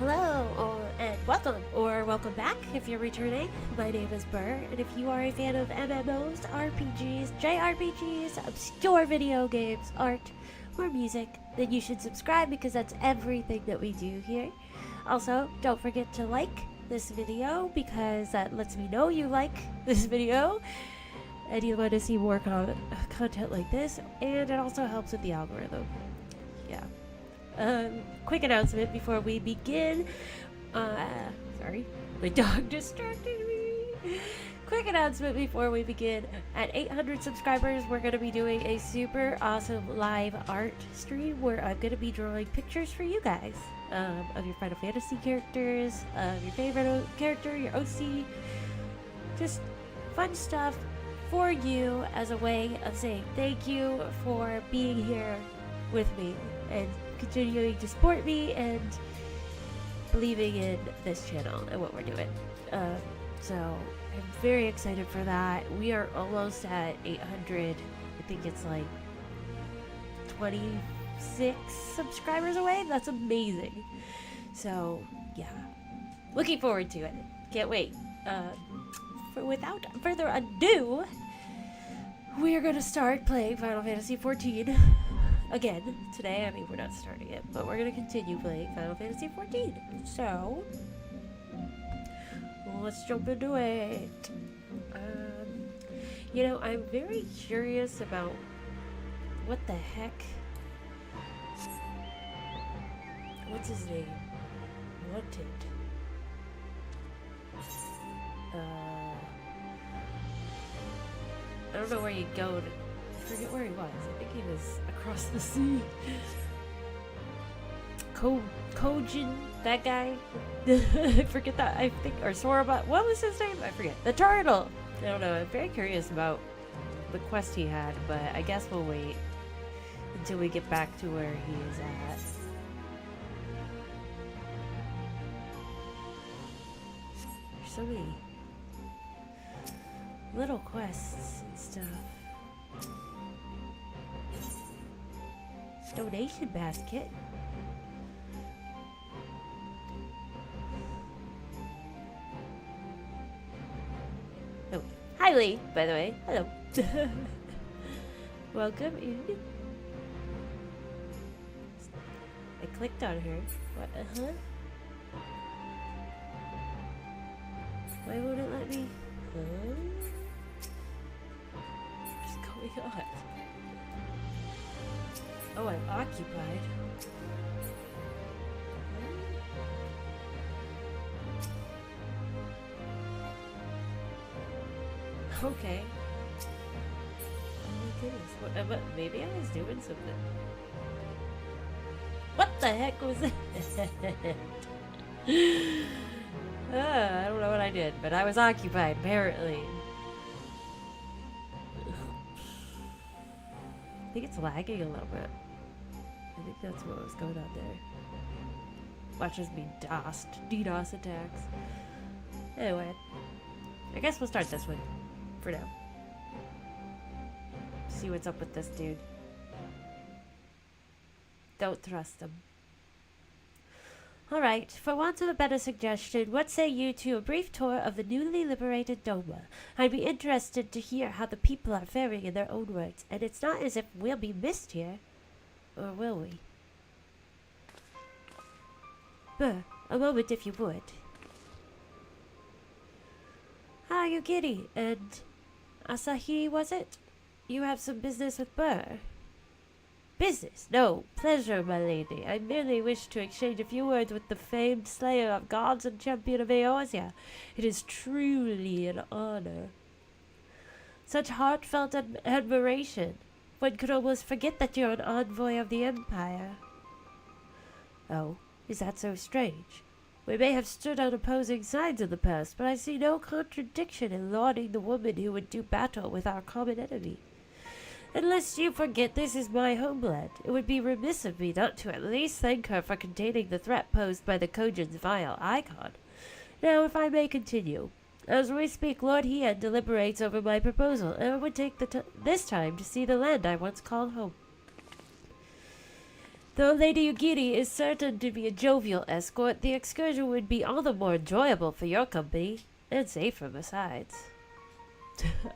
And welcome back if you're returning. My name is Burr, and if you are a fan of MMOs, RPGs, JRPGs, obscure video games, art, or music, then you should subscribe because that's everything that we do here. Also, don't forget to like this video because that lets me know you like this video and you want to see more content like this, and it also helps with the algorithm. Yeah. Quick announcement before we begin. Sorry, my dog distracted me. Quick announcement before we begin. At 800 subscribers, we're going to be doing a super awesome live art stream where I'm going to be drawing pictures for you guys of your Final Fantasy characters, of your favorite character, your OC, just fun stuff for you as a way of saying thank you for being here with me and continuing to support me and believing in this channel and what we're doing. So I'm very excited for that. We are almost at 800. I think it's like 26 subscribers away. That's amazing. So yeah, looking forward to it. Can't wait. Without further ado, we are going to start playing Final Fantasy XIV again today. I mean, we're not starting it, but we're going to continue playing Final Fantasy XIV. So, let's jump into it. You know, I'm very curious about what the heck. What's his name? Wanted. I don't know where you go to. I forget where he was. I think he was across the sea. Kojin, that guy. I forget that. I think, or Soraba. What was his name? I forget. The turtle. I don't know. I'm very curious about the quest he had, but I guess we'll wait until we get back to where he is at. There's so many little quests and stuff. Donation basket. Oh, hi Lee, by the way. Hello. Welcome in. I clicked on her. What? Why won't it let me? What's going on? Oh, I'm occupied. Okay. Oh my goodness. What, maybe I was doing something. What the heck was that? I don't know what I did, but I was occupied, apparently. I think it's lagging a little bit. I think that's what was going on there. Watch us be DDoS attacks. Anyway, I guess we'll start this one for now. See what's up with this dude. Don't trust him. Alright, for want of a better suggestion, what say you to a brief tour of the newly liberated Doma? I'd be interested to hear how the people are faring in their own words, and it's not as if we'll be missed here. Or will we? Burr, a moment if you would. Ah, Yugiri, and Asahi, was it? You have some business with Burr. Business? No, pleasure, my lady. I merely wish to exchange a few words with the famed slayer of gods and champion of Eorzea. It is truly an honor. Such heartfelt admiration. One could almost forget that you're an envoy of the Empire. Oh, is that so strange? We may have stood on opposing sides in the past, but I see no contradiction in lauding the woman who would do battle with our common enemy. Unless you forget this is my homeland, it would be remiss of me not to at least thank her for containing the threat posed by the Kojin's vile icon. Now, if I may continue. As we speak, Lord Hien deliberates over my proposal, and I would take this time to see the land I once called home. Though Lady Ugiri is certain to be a jovial escort, the excursion would be all the more enjoyable for your company, and safer besides.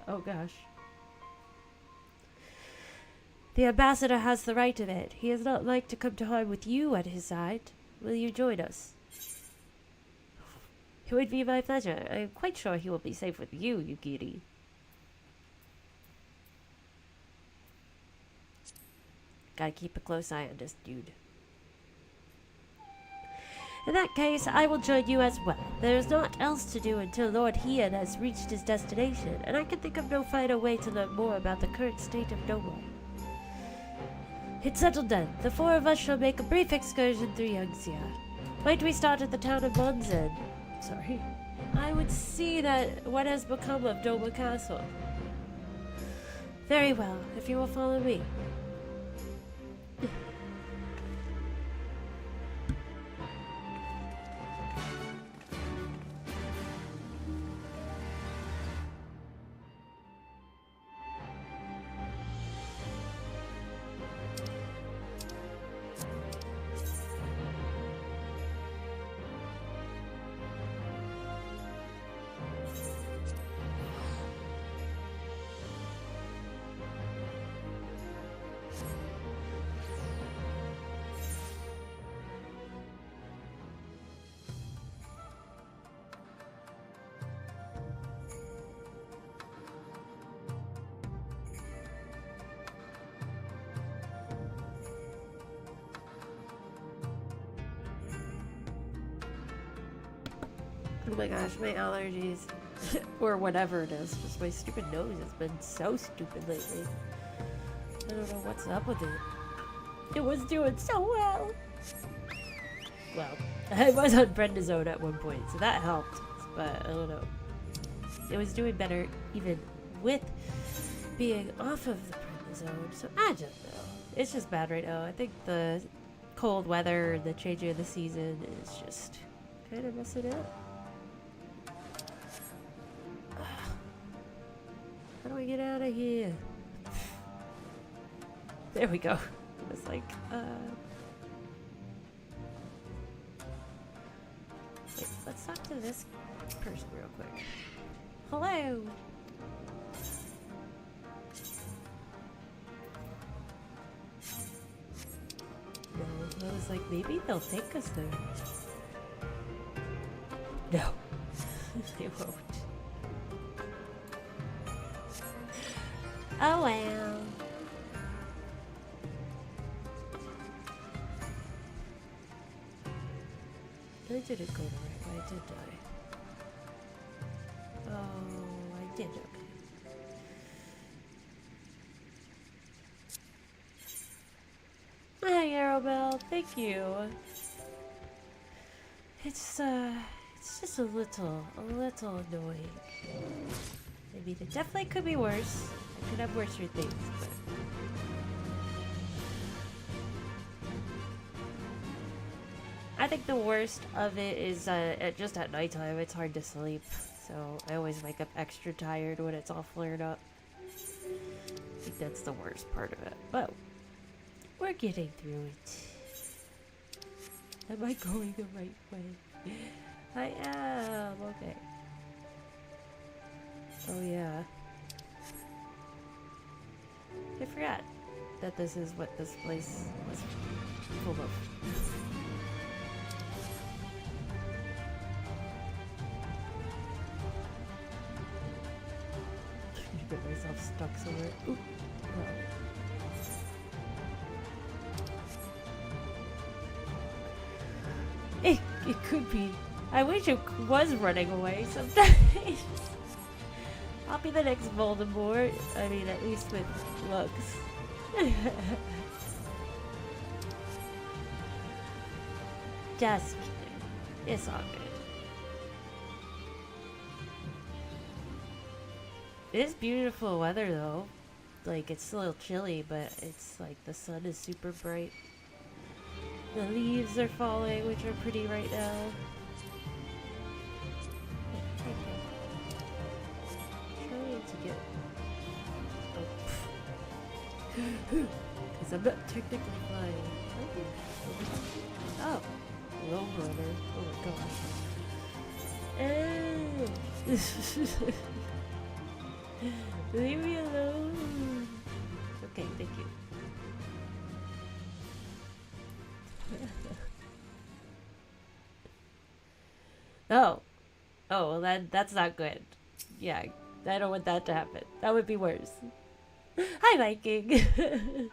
Oh gosh. The ambassador has the right of it. He is not like to come to harm with you at his side. Will you join us? It would be my pleasure. I am quite sure he will be safe with you, Ugiri. Gotta keep a close eye on this dude. In that case, I will join you as well. There is naught else to do until Lord Hian has reached his destination, and I can think of no finer way to learn more about the current state of Nomor. It's settled then. The four of us shall make a brief excursion through Yangxia. Might we start at the town of Monzen? Sorry. I would see that what has become of Doma Castle. Very well, if you will follow me. Oh my gosh, my allergies, or whatever it is, just my stupid nose has been so stupid lately. I don't know what's up with it. It was doing so well. Well, I was on prednisone at one point, so that helped, but I don't know. It was doing better even with being off of the prednisone, so I don't know. It's just bad right now. I think the cold weather and the changing of the season is just kind of messing it up. How do I get out of here? There we go. It was like, wait, let's talk to this person real quick. Hello! No, I was like, maybe they'll take us there. No. They won't. Oh well. I didn't go the right way, did I? Oh, I did, okay. Hi, Arrowbell, thank you. It's just a little annoying. I mean, it definitely could be worse. I could have worse things, but... I think the worst of it is just at nighttime, it's hard to sleep. So I always wake up extra tired when it's all flared up. I think that's the worst part of it. But we're getting through it. Am I going the right way? I am. Okay. Oh yeah. I forgot that this is what this place was full of. Get myself stuck somewhere. Ooh. No. It could be. I wish it was running away sometimes. I'll be the next Voldemort. I mean, at least with looks. Just kidding. It's all good. It is beautiful weather though. Like, it's a little chilly, but it's like the sun is super bright. The leaves are falling, which are pretty right now. Trying to get... Oh. Because I'm not technically flying. Oh, Lone Runner. Oh my gosh. Leave me alone. Okay, thank you. Oh. Oh, well that's not good. Yeah, I don't want that to happen. That would be worse. Hi, Viking!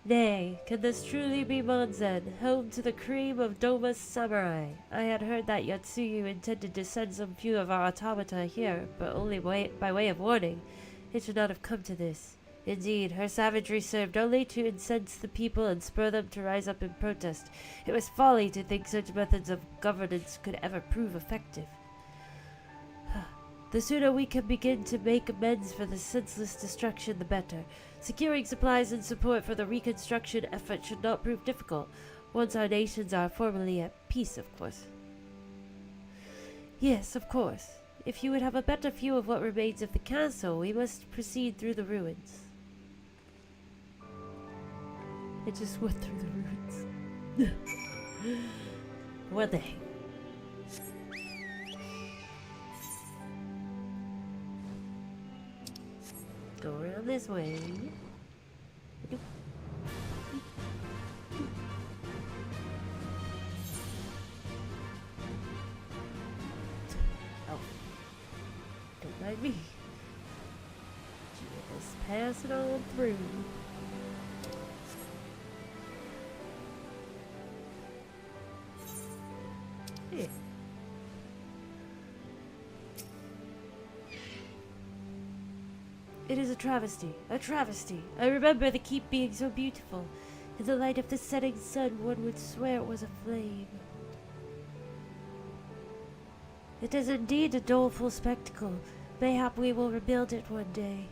Nay, can this truly be Monzen, home to the cream of Doma's samurai? I had heard that Yatsuyu intended to send some few of our automata here, but only by way of warning. It should not have come to this. Indeed, her savagery served only to incense the people and spur them to rise up in protest. It was folly to think such methods of governance could ever prove effective. The sooner we can begin to make amends for the senseless destruction, the better. Securing supplies and support for the reconstruction effort should not prove difficult, once our nations are formally at peace, of course. Yes, of course. If you would have a better view of what remains of the castle, we must proceed through the ruins. I just went through the ruins. What the heck? Go around this way. Oh. Don't mind me. Just pass it on through. Yeah. It is a travesty, a travesty. I remember the keep being so beautiful. In the light of the setting sun, one would swear it was aflame. It is indeed a doleful spectacle. Mayhap we will rebuild it one day,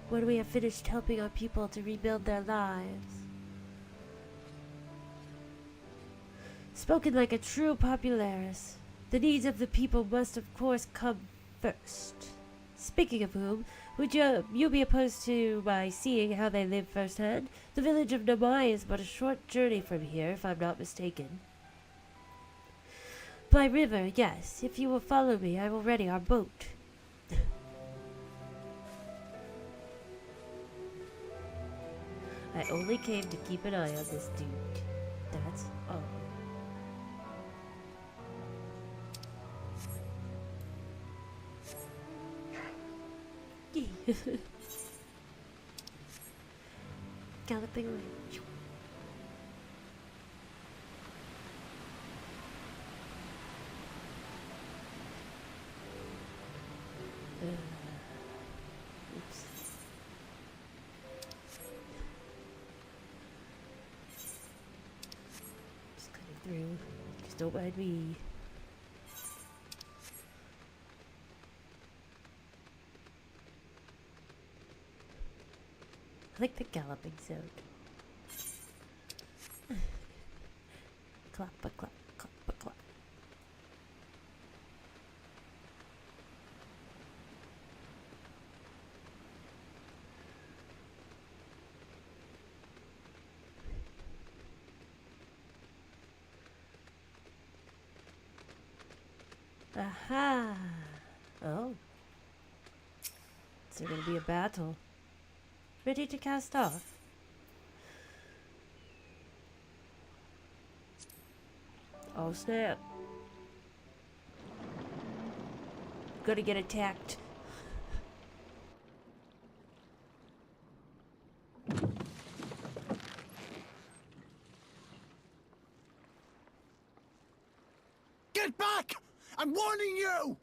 when we have finished helping our people to rebuild their lives. Spoken like a true popularis. The needs of the people must of course come first. Speaking of whom, would you be opposed to my seeing how they live firsthand? The village of Namai is but a short journey from here, if I'm not mistaken. By river, yes. If you will follow me, I will ready our boat. I only came to keep an eye on this dude. That's all. Galloping away. Oops. Just cutting through. Just don't mind me. I like the galloping sound. Clap a clap, clap a clap. Aha! Oh. Is there gonna be a battle? Ready to cast off? Oh snap. Gonna get attacked. Get back! I'm warning you!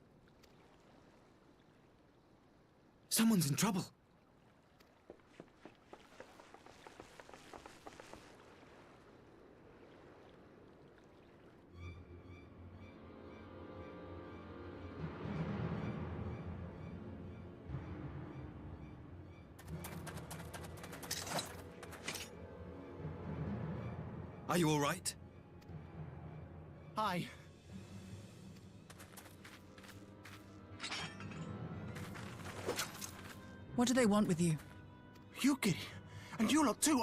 Someone's in trouble. Are you all right? Hi. What do they want with you? Yuki, and you lot too.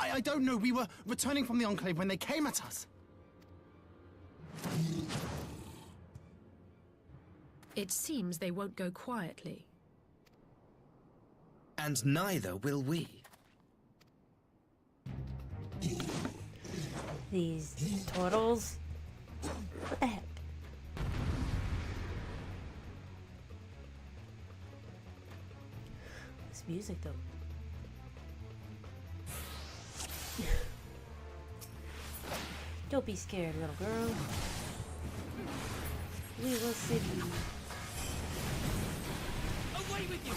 I don't know. We were returning from the Enclave when they came at us. It seems they won't go quietly. And neither will we. These turtles. What the heck? This music though. Don't be scared, little girl. We will save you. Away with you!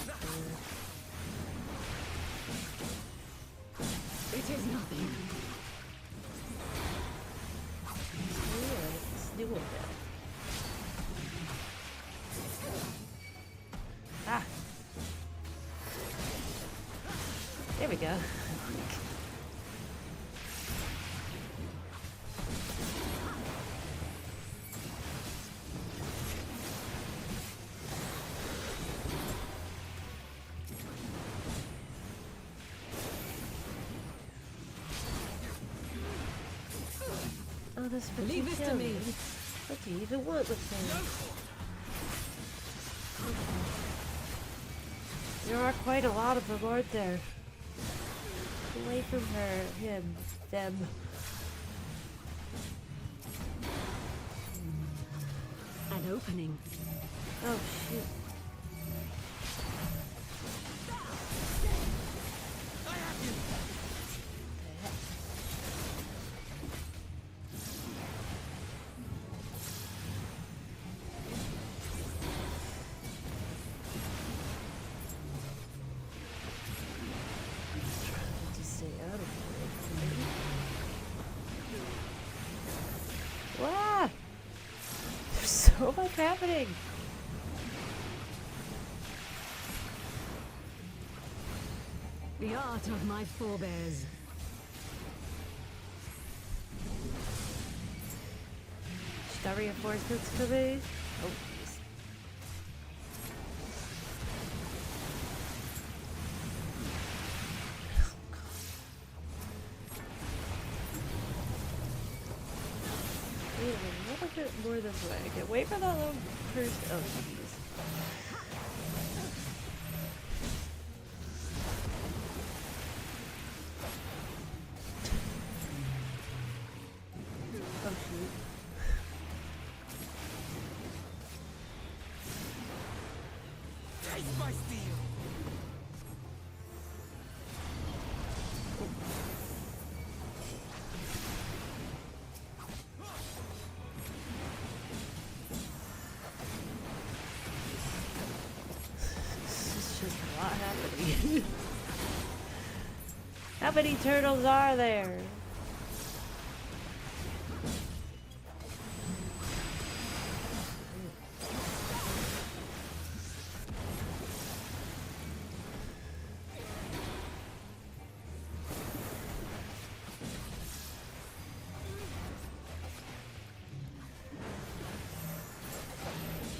It is nothing. Alright, let's do it then. Ah! There we go. Oh, this Leave this to me. What do you even want with them? There are quite a lot of them, aren't there? Away from her, him, them. An opening. Oh, shoot. Wow! There's so much happening! The art of my forebears. Star reinforcements coming. Oh, jeez. Wait a minute, a little bit more this way. Okay, wait for that little person. Oh, jeez. Oh, shoot. Taste my steel! This is just a lot happening. How many turtles are there?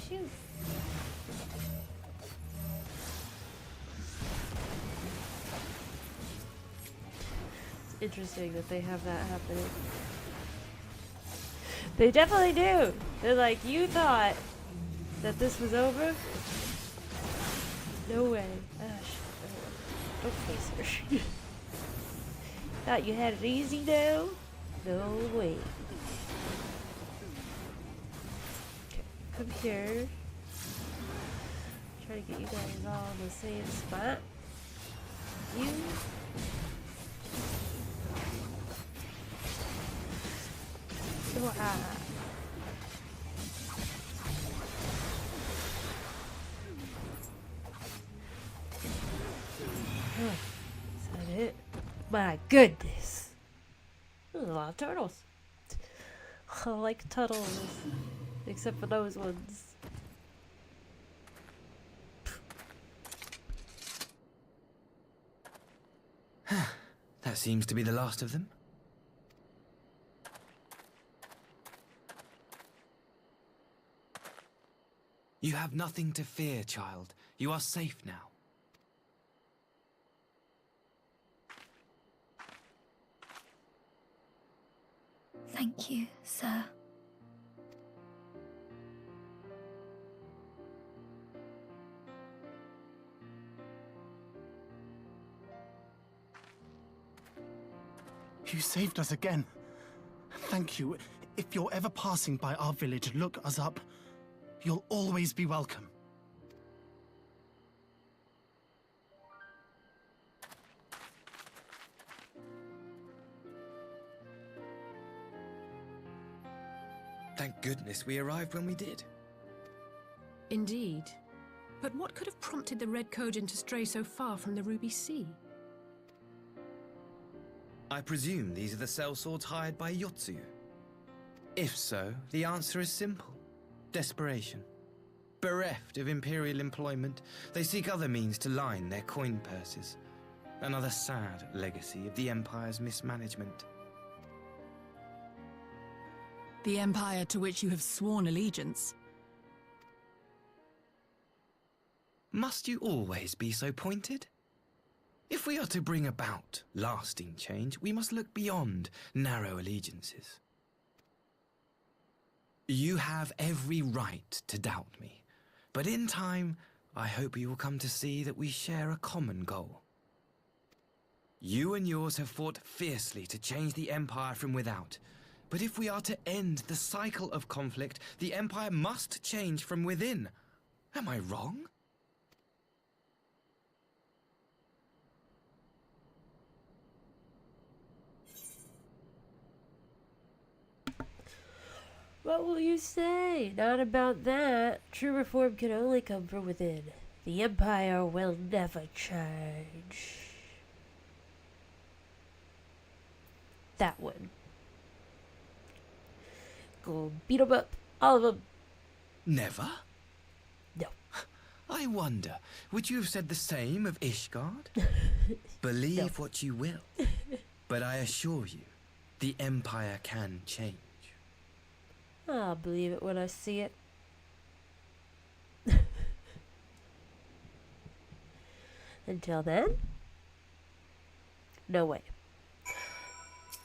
Shoot. It's interesting that they have that happening. They definitely do. They're like, you thought that this was over? No way. Don't face her. Thought you had it easy now? No way. Okay, come here. Try to get you guys all in the same spot. You. Ah. Is that it? My goodness. There's a lot of turtles. I like turtles. Except for those ones. That seems to be the last of them. You have nothing to fear, child. You are safe now. Thank you, sir. You saved us again. Thank you. If you're ever passing by our village, look us up. You'll always be welcome. Thank goodness we arrived when we did. Indeed. But what could have prompted the Red Kojin to stray so far from the Ruby Sea? I presume these are the sellswords hired by Yotsu. If so, the answer is simple. Desperation. Bereft of imperial employment, they seek other means to line their coin purses. Another sad legacy of the Empire's mismanagement. The Empire to which you have sworn allegiance. Must you always be so pointed? If we are to bring about lasting change, we must look beyond narrow allegiances. You have every right to doubt me, but in time, I hope you will come to see that we share a common goal. You and yours have fought fiercely to change the Empire from without, but if we are to end the cycle of conflict, the Empire must change from within. Am I wrong? What will you say? Not about that. True reform can only come from within. The Empire will never change. That one. Go beat 'em up. All of them. Never? No. I wonder, would you have said the same of Ishgard? Believe what you will, but I assure you, the Empire can change. I'll believe it when I see it. Until then, no way.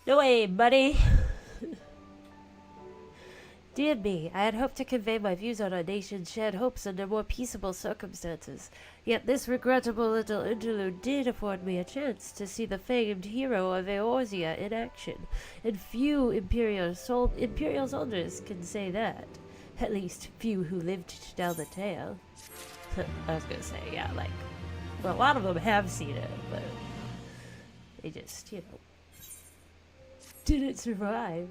No way, buddy. Dear me, I had hoped to convey my views on our nation's shared hopes under more peaceable circumstances. Yet this regrettable little interlude did afford me a chance to see the famed hero of Eorzea in action, and few Imperial soldiers can say that. At least, few who lived to tell the tale. I was gonna say, yeah, like, well, a lot of them have seen it, but they just, didn't survive.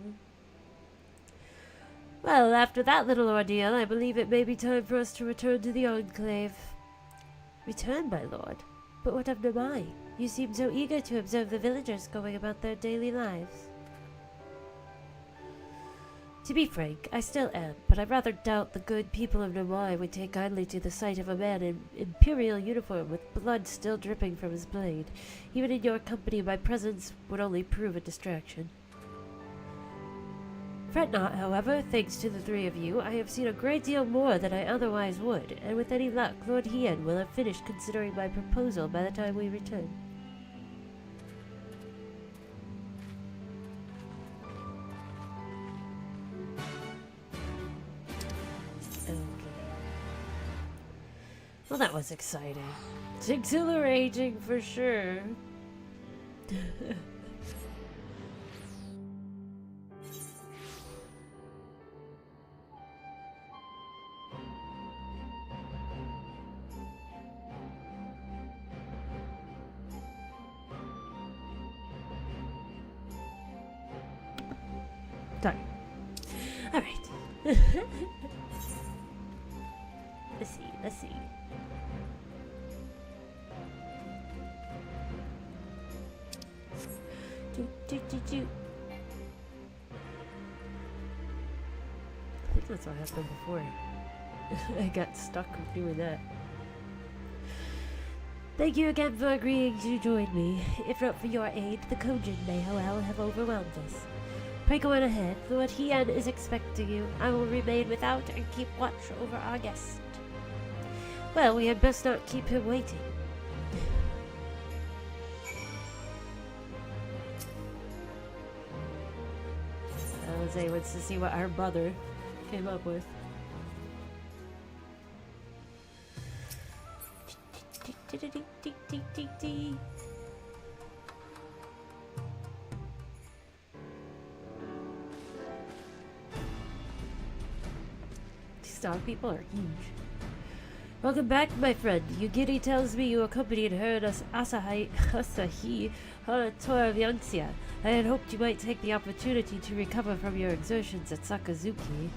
Well, after that little ordeal, I believe it may be time for us to return to the Enclave. Return, my lord? But what of Namai? You seem so eager to observe the villagers going about their daily lives. To be frank, I still am, but I rather doubt the good people of Namai would take kindly to the sight of a man in imperial uniform with blood still dripping from his blade. Even in your company, my presence would only prove a distraction. Fret not, however, thanks to the three of you, I have seen a great deal more than I otherwise would, and with any luck, Lord Hien will have finished considering my proposal by the time we return. Okay. Well, that was exciting. It's exhilarating for sure. Done. All right. Let's see. Do. I think that's what happened before. I got stuck doing that. Thank you again for agreeing to join me. If not for your aid, the Kojin may well have overwhelmed us. Pray go on ahead. Lord Hien is expecting you. I will remain without and keep watch over our guest. Well, we had best not keep him waiting. Jose wants to see what her mother came up with. These star people are huge. Welcome back, my friend. Yugiri tells me you accompanied her and Asahi on a tour of Yangtze. I had hoped you might take the opportunity to recover from your exertions at Sakazuki.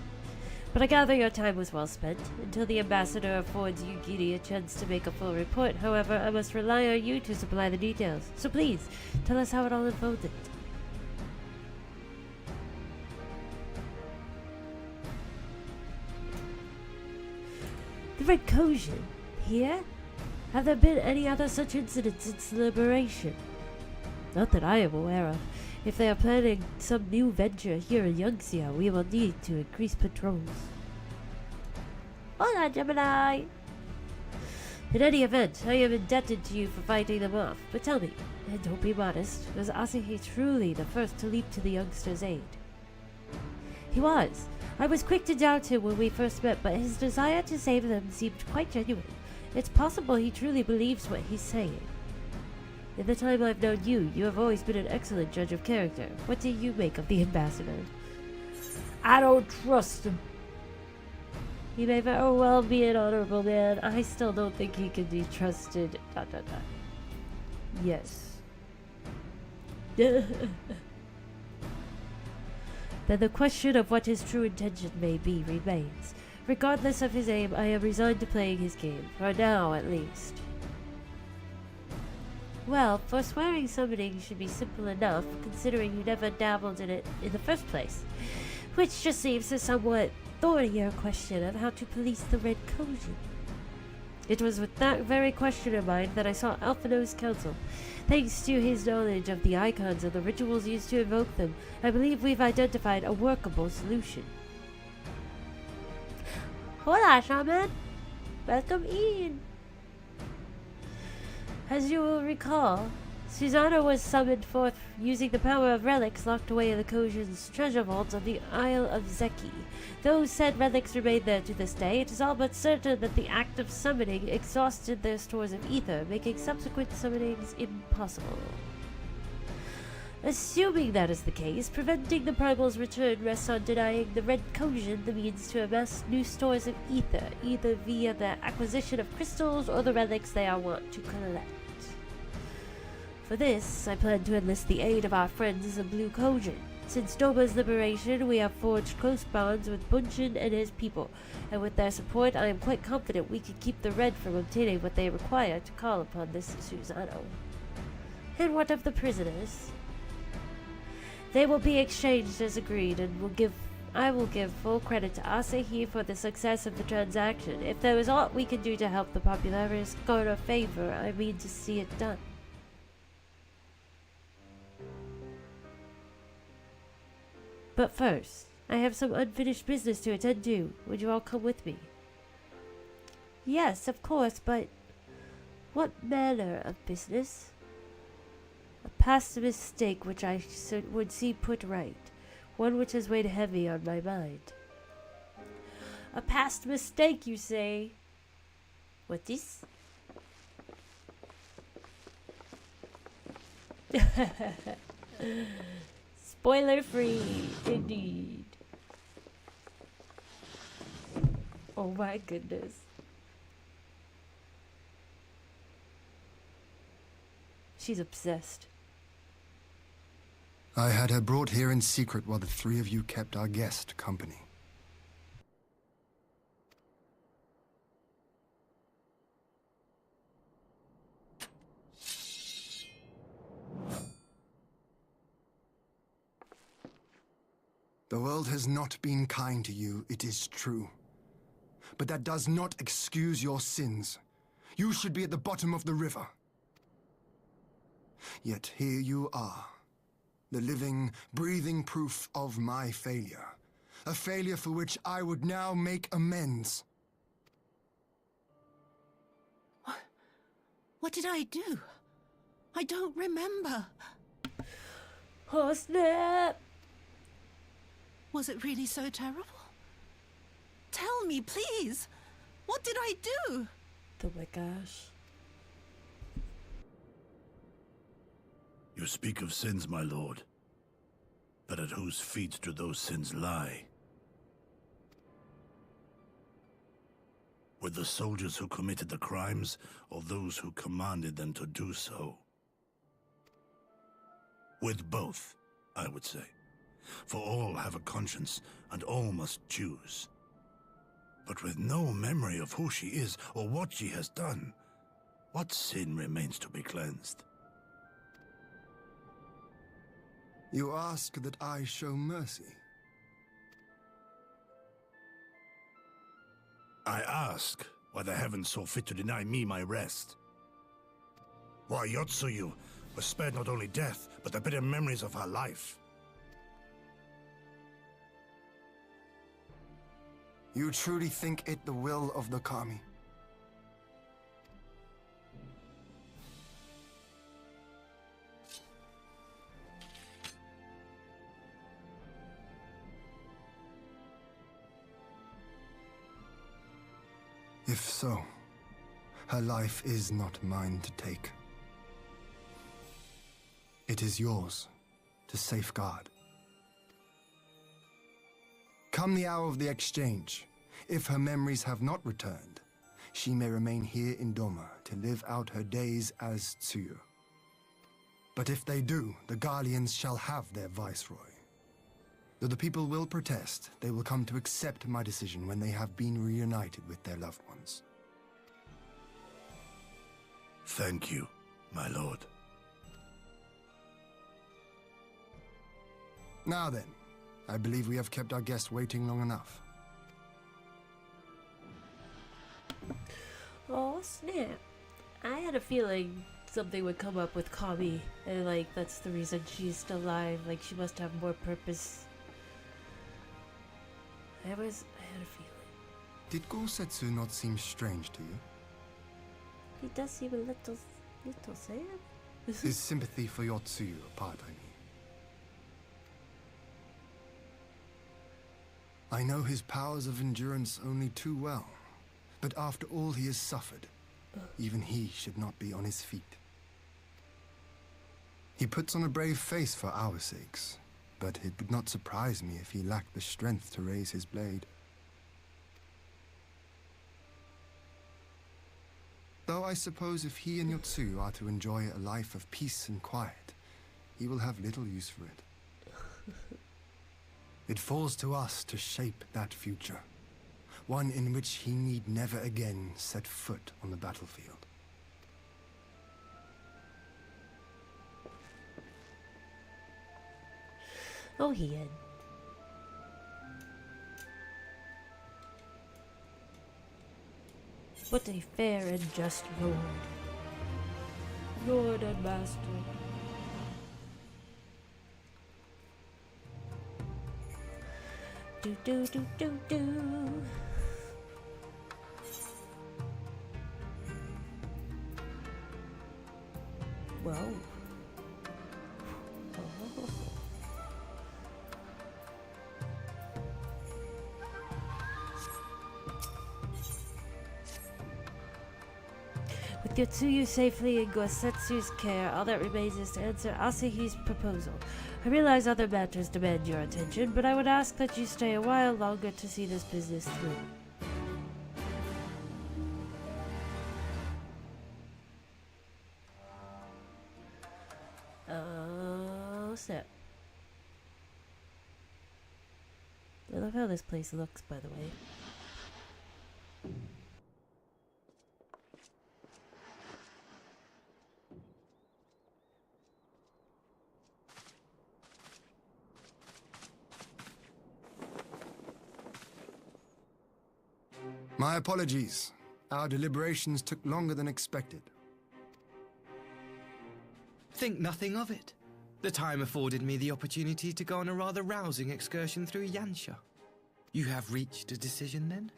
But I gather your time was well spent. Until the ambassador affords Yugiri a chance to make a full report, however, I must rely on you to supply the details. So please, tell us how it all unfolded. The Red Kojin? Here? Have there been any other such incidents since liberation? Not that I am aware of. If they are planning some new venture here in Yangtze, we will need to increase patrols. Hola, Gemini! In any event, I am indebted to you for fighting them off. But tell me, and don't be modest, was Asahi truly the first to leap to the youngster's aid? He was. I was quick to doubt him when we first met, but his desire to save them seemed quite genuine. It's possible he truly believes what he's saying. In the time I've known you, you have always been an excellent judge of character. What do you make of the ambassador? I don't trust him. He may very well be an honorable man. I still don't think he can be trusted. ... Yes. Then the question of what his true intention may be remains. Regardless of his aim, I am resigned to playing his game, for now at least. Well, forswearing summoning should be simple enough, considering you never dabbled in it in the first place. Which just leaves a somewhat thornier question of how to police the Red Kojin. It was with that very question in mind that I sought Alphino's counsel. Thanks to his knowledge of the icons and the rituals used to invoke them, I believe we've identified a workable solution. Hola, Shaman! Welcome in! As you will recall, Susanna was summoned forth using the power of relics locked away in the Kojin's treasure vault of the Isle of Zeki. Though said relics remain there to this day, it is all but certain that the act of summoning exhausted their stores of ether, making subsequent summonings impossible. Assuming that is the case, preventing the Primal's return rests on denying the Red Kojin the means to amass new stores of ether, either via the acquisition of crystals or the relics they are wont to collect. For this, I plan to enlist the aid of our friends the Blue Kojin. Since Doba's liberation, we have forged close bonds with Bunshin and his people, and with their support, I am quite confident we can keep the Red from obtaining what they require to call upon this Susano. And what of the prisoners? They will be exchanged as agreed, and I will give full credit to Asahi for the success of the transaction. If there is aught we can do to help the popularis garner favor, I mean to see it done. But first, I have some unfinished business to attend to. Would you all come with me? Yes, of course, but what manner of business? A past mistake which I would see put right, one which has weighed heavy on my mind. A past mistake, you say? What is? Spoiler free, indeed. Oh my goodness. She's obsessed. I had her brought here in secret while the three of you kept our guest company. The world has not been kind to you, it is true. But that does not excuse your sins. You should be at the bottom of the river. Yet here you are, the living, breathing proof of my failure. A failure for which I would now make amends. What did I do? I don't remember. Oh snap! Was it really so terrible? Tell me, please. What did I do? Oh my gosh. You speak of sins, my lord. But at whose feet do those sins lie? With the soldiers who committed the crimes, or those who commanded them to do so? With both, I would say. For all have a conscience, and all must choose. But with no memory of who she is, or what she has done, what sin remains to be cleansed? You ask that I show mercy. I ask why the heavens saw fit to deny me my rest. Why Yotsuyu was spared not only death, but the bitter memories of her life. You truly think it the will of the Kami? If so, her life is not mine to take. It is yours to safeguard. Come the hour of the exchange, if her memories have not returned, she may remain here in Doma to live out her days as Tsuyu. But if they do, the Guardians shall have their viceroy. Though the people will protest, they will come to accept my decision when they have been reunited with their loved ones. Thank you, my lord. Now then, I believe we have kept our guest waiting long enough. Oh snap. I had a feeling something would come up with Kami, and like that's the reason she's still alive. Like she must have more purpose. I had a feeling. Did Gosetsu not seem strange to you? He does seem a little sad. His sympathy for Yotsuyu apart, I mean. I know his powers of endurance only too well, but after all he has suffered, even he should not be on his feet. He puts on a brave face for our sakes, but it would not surprise me if he lacked the strength to raise his blade. Though I suppose if he and Yotsuyu are to enjoy a life of peace and quiet, he will have little use for it. It falls to us to shape that future, one in which he need never again set foot on the battlefield. Oh, he had. What a fair and just lord. Lord and master. Do do do do do. Whoa. Oh. With Yotsuyu safely in Gosetsu's care, all that remains is to answer Asahi's proposal. I realize other matters demand your attention, but I would ask that you stay a while longer to see this business through. Oh, snap. I love how this place looks, by the way. My apologies. Our deliberations took longer than expected. Think nothing of it. The time afforded me the opportunity to go on a rather rousing excursion through Yansha. You have reached a decision then?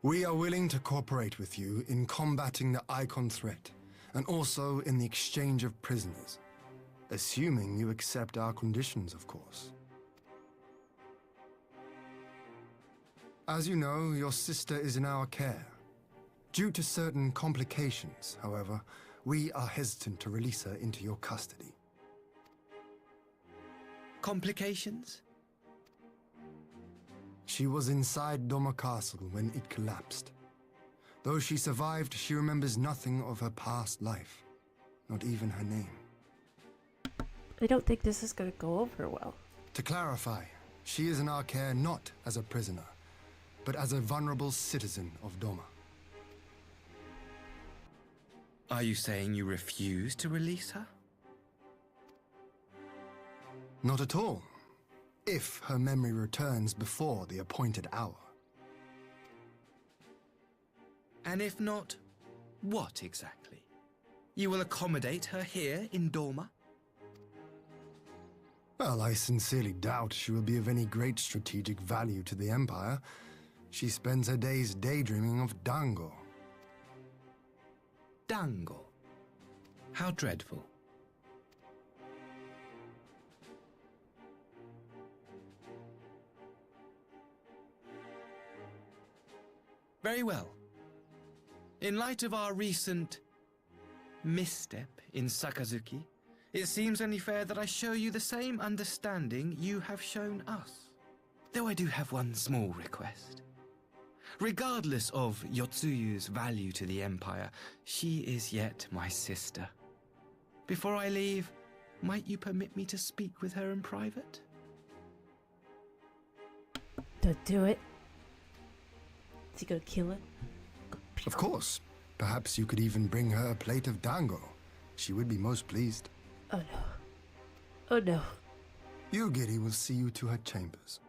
We are willing to cooperate with you in combating the Icon threat, and also in the exchange of prisoners. Assuming you accept our conditions, of course. As you know, your sister is in our care. Due to certain complications, however, we are hesitant to release her into your custody. Complications? She was inside Doma Castle when it collapsed. Though she survived, she remembers nothing of her past life, not even her name. I don't think this is going to go over well. To clarify, she is in our care not as a prisoner, but as a vulnerable citizen of Doma. Are you saying you refuse to release her? Not at all, if her memory returns before the appointed hour. And if not, what exactly? You will accommodate her here in Doma? Well, I sincerely doubt she will be of any great strategic value to the Empire. She spends her days daydreaming of Dango. Dango? How dreadful. Very well. In light of our recent misstep in Sakazuki, it seems only fair that I show you the same understanding you have shown us. Though I do have one small request. Regardless of Yotsuyu's value to the Empire, she is yet my sister. Before I leave, might you permit me to speak with her in private? Don't do it. Is he gonna kill her? Of course. Perhaps you could even bring her a plate of dango. She would be most pleased. Oh no. Oh no. Yugiri will see you to her chambers.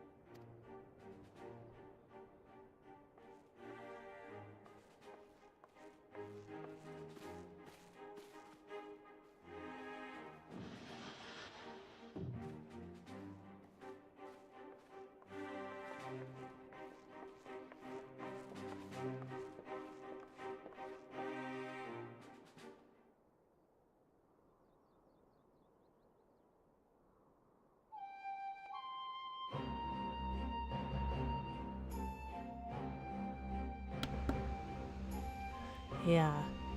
Yeah,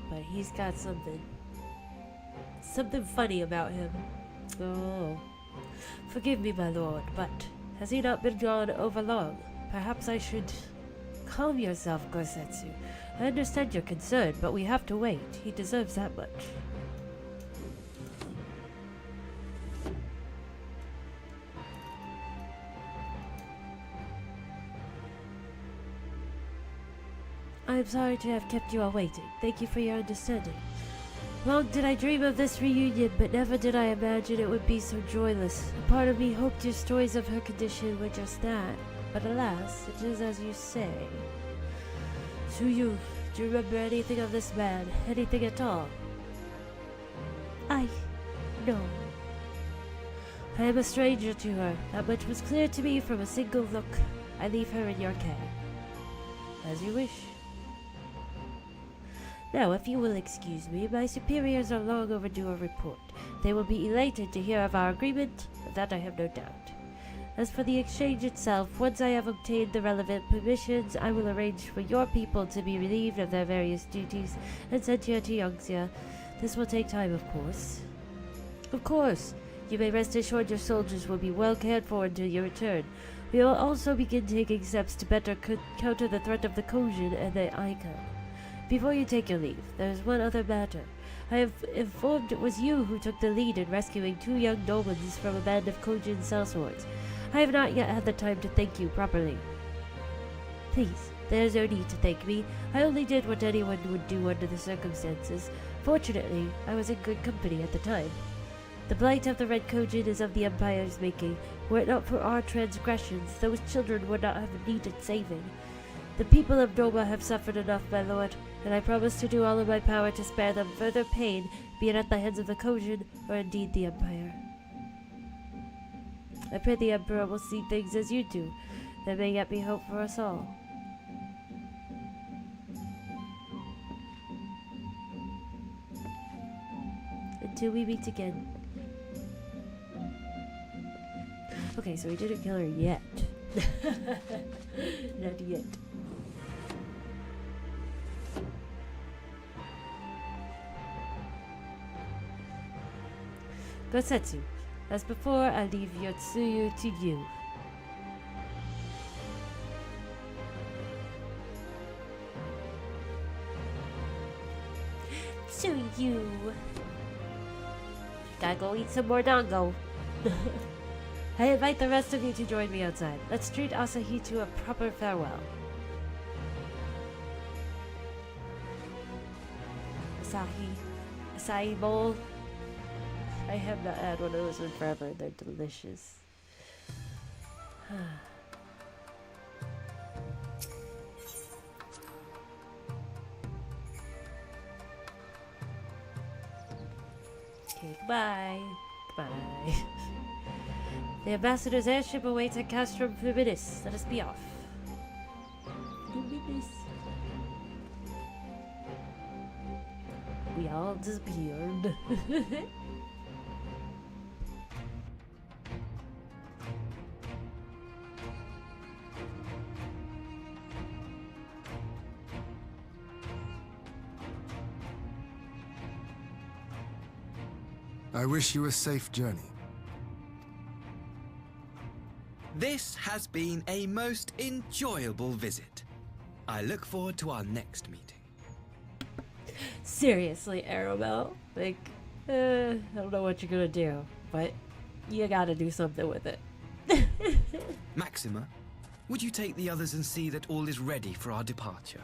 but he's got something funny about him. Oh. Forgive me, my lord, but has he not been gone over long? Perhaps I should... Calm yourself, Gosetsu. I understand your concern, but we have to wait. He deserves that much. I am sorry to have kept you all waiting. Thank you for your understanding. Long did I dream of this reunion, but never did I imagine it would be so joyless. A part of me hoped your stories of her condition were just that, but alas, it is as you say. Tsuyu, do you remember anything of this man? Anything at all? No. I am a stranger to her. That much was clear to me from a single look. I leave her in your care. As you wish. Now, if you will excuse me, my superiors are long overdue a report. They will be elated to hear of our agreement, of that I have no doubt. As for the exchange itself, once I have obtained the relevant permissions, I will arrange for your people to be relieved of their various duties and sent here to Yangxia. This will take time, of course. Of course! You may rest assured your soldiers will be well cared for until your return. We will also begin taking steps to better counter the threat of the Kojin and the Icon. Before you take your leave, there is one other matter. I have informed it was you who took the lead in rescuing 2 young Nomans from a band of Kojin sellswords. I have not yet had the time to thank you properly. Please, there is no need to thank me. I only did what anyone would do under the circumstances. Fortunately, I was in good company at the time. The blight of the Red Kojin is of the Empire's making. Were it not for our transgressions, those children would not have needed saving. The people of Doma have suffered enough, my lord, and I promise to do all in my power to spare them further pain, be it at the hands of the Kojin or indeed the Empire. I pray the Emperor will see things as you do. There may yet be hope for us all. Until we meet again. Okay, so he didn't kill her yet. Not yet. Gosetsu, as before, I leave Yotsuyu to you. To you. Gotta go eat some more dango. I invite the rest of you to join me outside. Let's treat Asahi to a proper farewell. Acai bowl. I have not had one of those in forever. They're delicious. Okay, goodbye. Goodbye. The ambassador's airship awaits at Castrum Fluminis. Let us be off. Fluminis. We all disappeared. I wish you a safe journey. This has been a most enjoyable visit. I look forward to our next meeting. Seriously, Arabelle. Like, I don't know what you're gonna do, but you gotta do something with it. Maxima, would you take the others and see that all is ready for our departure?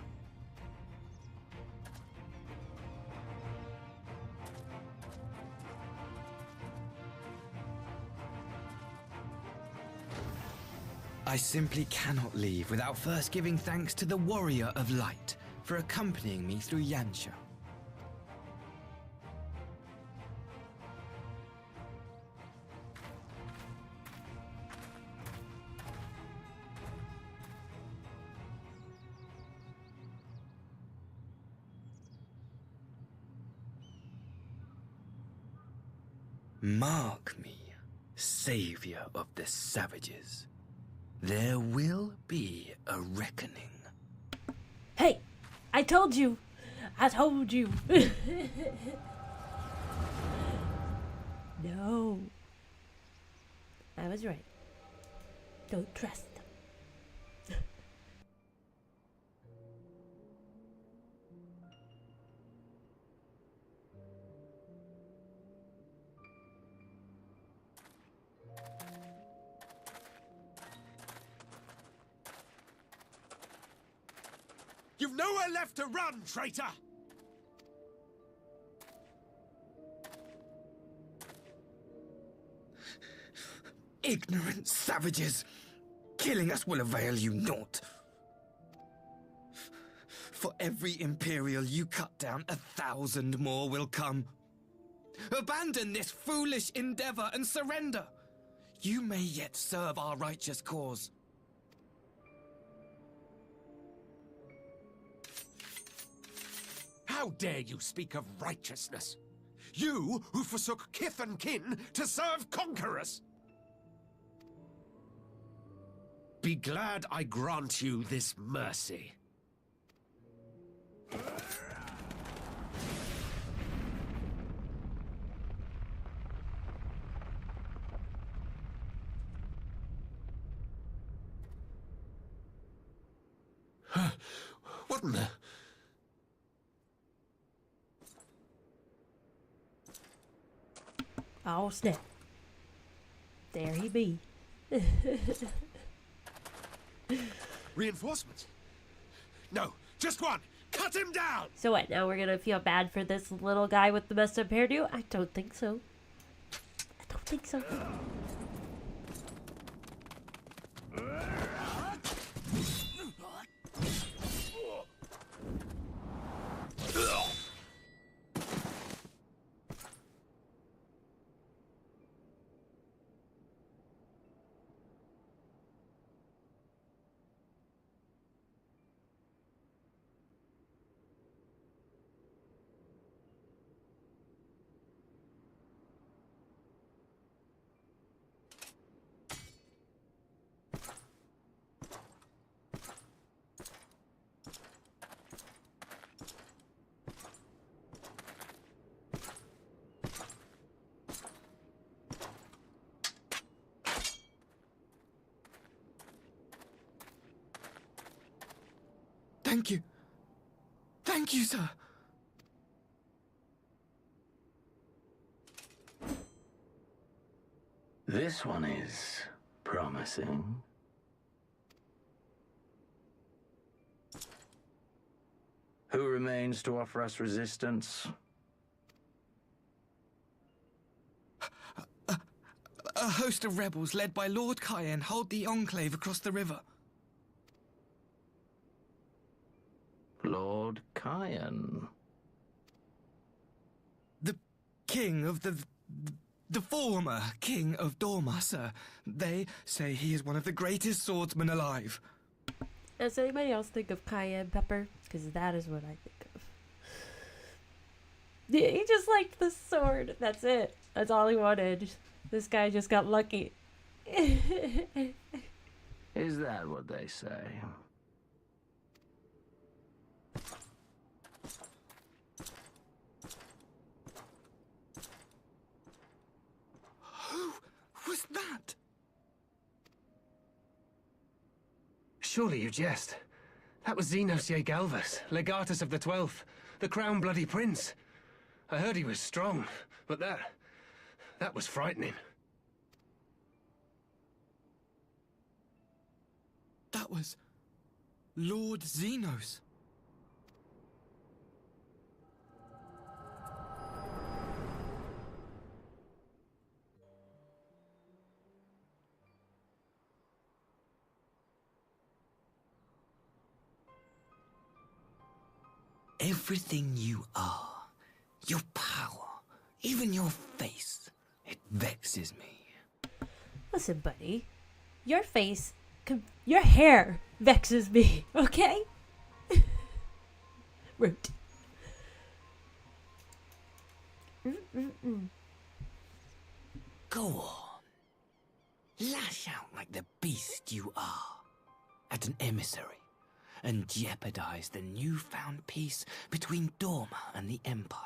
I simply cannot leave without first giving thanks to the Warrior of Light for accompanying me through Yansha. Mark me, savior of the savages. There will be a reckoning. Hey! I told you! I told you! No. I was right. Don't trust them. You've nowhere left to run, traitor! Ignorant savages! Killing us will avail you naught. For every Imperial you cut down, 1,000 more will come. Abandon this foolish endeavor and surrender. You may yet serve our righteous cause. How dare you speak of righteousness? You who forsook kith and kin to serve conquerors! Be glad I grant you this mercy. What in the... Oh, snap. There he be. Reinforcements? No, just one! Cut him down! So what, now we're gonna feel bad for this little guy with the messed up hairdo? I don't think so. I don't think so. Thank you. Thank you, sir. This one is promising. Who remains to offer us resistance? A host of rebels led by Lord Cayenne hold the Enclave across the river. Lord Cayenne? The king of the former king of Dorma, sir. They say he is one of the greatest swordsmen alive. Does anybody else think of cayenne pepper? Because that is what I think of. Yeah, he just liked the sword. That's it. That's all he wanted. This guy just got lucky. Is that what they say? Who was that? Surely you jest. That was Xenos Galvus, legatus of the 12th, the Crown Bloody Prince. I heard he was strong, but that was frightening. That was Lord Xenos. Everything you are, your power, even your face, it vexes me. Listen, buddy. Your face, your hair vexes me, okay? Rude. Go on. Lash out like the beast you are at an emissary and jeopardize the newfound peace between Dorma and the Empire.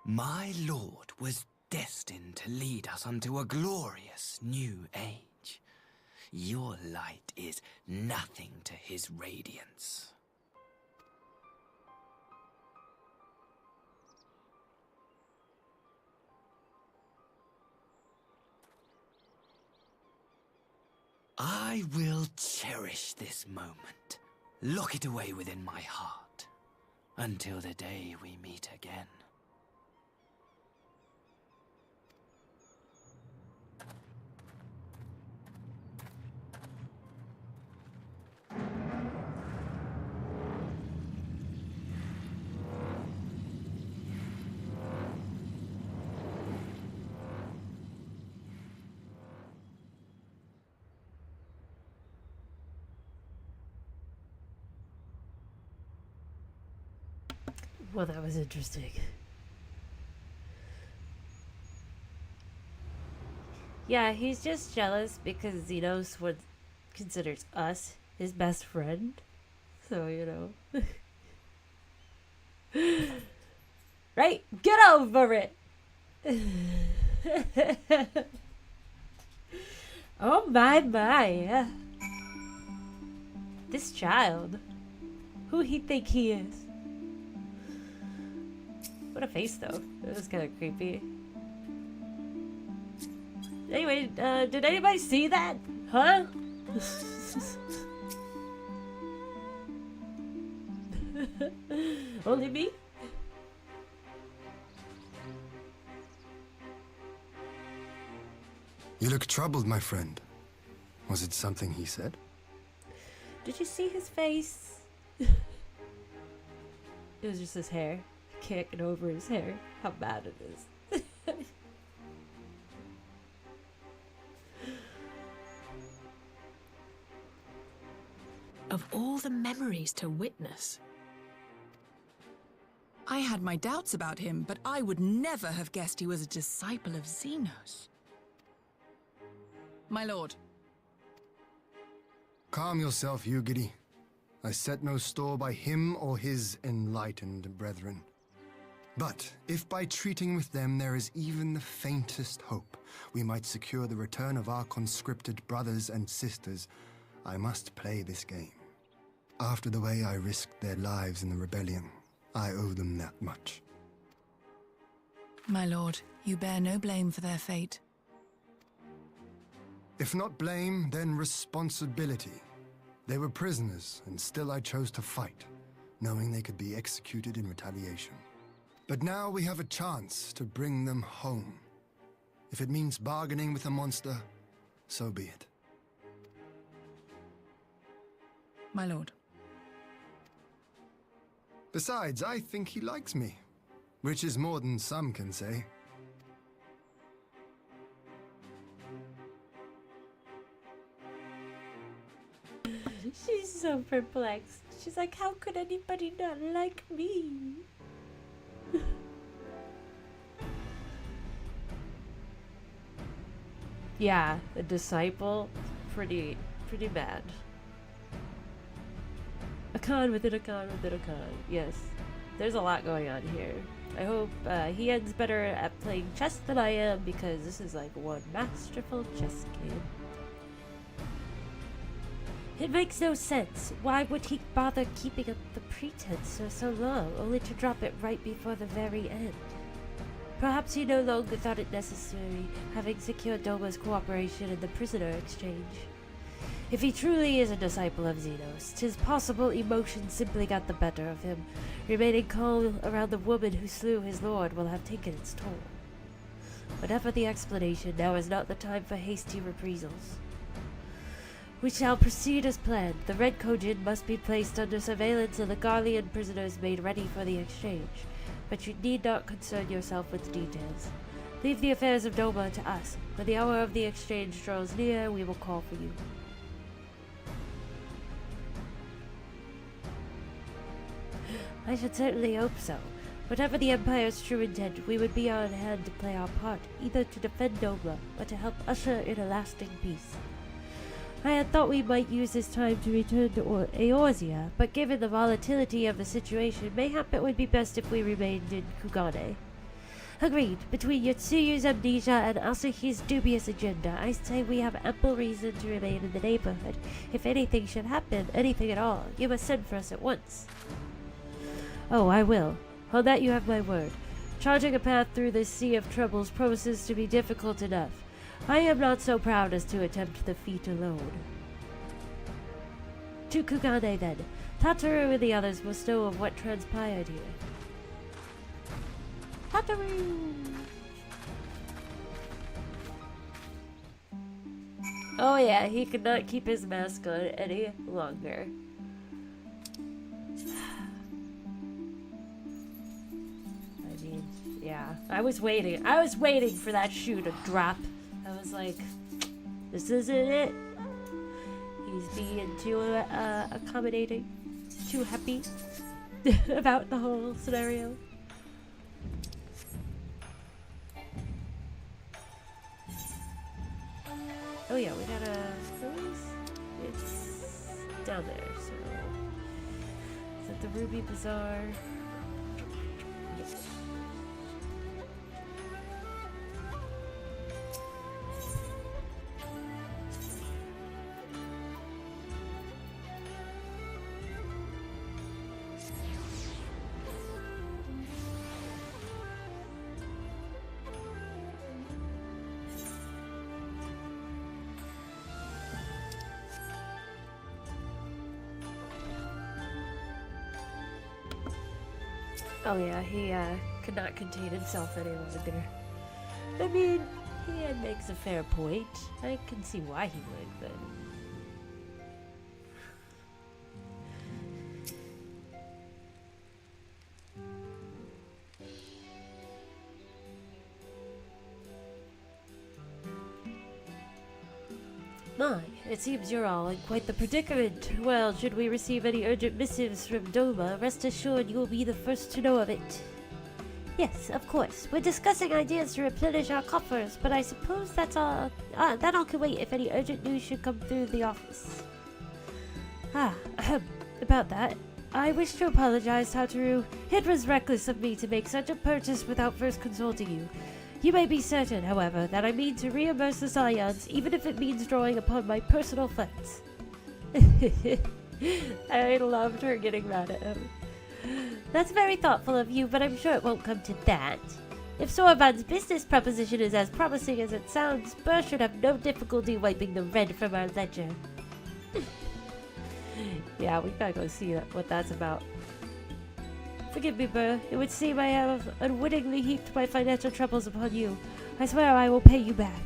My lord was destined to lead us unto a glorious new age. Your light is nothing to his radiance. I will cherish this moment, lock it away within my heart, until the day we meet again. Well, that was interesting. Yeah, he's just jealous because Xenos considers us his best friend. So, you know. Right? Get over it! Oh my. This child. Who he think he is? What a face, though. That was kind of creepy. Anyway, did anybody see that? Huh? Only me? You look troubled, my friend. Was it something he said? Did you see his face? It was just his hair. Kicking over his hair. How bad it is. Of all the memories to witness. I had my doubts about him, but I would never have guessed he was a disciple of Xenos. My lord. Calm yourself, Ugidi. I set no store by him or his enlightened brethren. But if by treating with them there is even the faintest hope, we might secure the return of our conscripted brothers and sisters, I must play this game. After the way I risked their lives in the rebellion, I owe them that much. My lord, you bear no blame for their fate. If not blame, then responsibility. They were prisoners, and still I chose to fight, knowing they could be executed in retaliation. But now we have a chance to bring them home. If it means bargaining with a monster, so be it. My lord. Besides, I think he likes me, which is more than some can say. She's so perplexed. She's like, how could anybody not like me? Yeah, a disciple, pretty bad. A con within a con within a con. Yes, there's a lot going on here. I hope he ends better at playing chess than I am, because this is like one masterful chess game. It makes no sense. Why would he bother keeping up the pretense for so long, only to drop it right before the very end? Perhaps he no longer thought it necessary, having secured Doma's cooperation in the prisoner exchange. If he truly is a disciple of Xenos, 'tis possible emotion simply got the better of him. Remaining calm around the woman who slew his lord will have taken its toll. Whatever the explanation, now is not the time for hasty reprisals. We shall proceed as planned. The Red Kojin must be placed under surveillance and the Garlean prisoners made ready for the exchange. But you need not concern yourself with details. Leave the affairs of Doma to us. When the hour of the exchange draws near, we will call for you. I should certainly hope so. Whatever the Empire's true intent, we would be on hand to play our part, either to defend Doma or to help usher in a lasting peace. I had thought we might use this time to return to Eorzea, but given the volatility of the situation, mayhap it would be best if we remained in Kugane. Agreed. Between Yotsuyu's amnesia and Asahi's dubious agenda, I say we have ample reason to remain in the neighborhood. If anything should happen, anything at all, you must send for us at once. Oh, I will. On that you have my word. Charging a path through this sea of troubles promises to be difficult enough. I am not so proud as to attempt the feat alone. To Kugane then. Tataru and the others must know of what transpired here. Tataru! Oh yeah, he could not keep his mask on any longer. I mean, yeah. I was waiting for that shoe to drop. I was like, this isn't it. He's being too accommodating, too happy about the whole scenario. Oh yeah, we gotta. It's down there. So is it the Ruby Bazaar? Yes. Oh yeah, he could not contain himself any longer. I mean, he makes a fair point. I can see why he would, but... My, it seems you're all in quite the predicament. Well, should we receive any urgent missives from Doma, rest assured you'll be the first to know of it. Yes, of course. We're discussing ideas to replenish our coffers, but I suppose that's all. That all can wait if any urgent news should come through the office. About that. I wish to apologize, Tataru. It was reckless of me to make such a purchase without first consulting you. You may be certain, however, that I mean to reimburse the Scions, even if it means drawing upon my personal funds. I loved her getting mad at him. That's very thoughtful of you, but I'm sure it won't come to that. If Soraban's business proposition is as promising as it sounds, Burr should have no difficulty wiping the red from our ledger. Yeah, we gotta go see what that's about. Forgive me, Burr. It would seem I have unwittingly heaped my financial troubles upon you. I swear I will pay you back.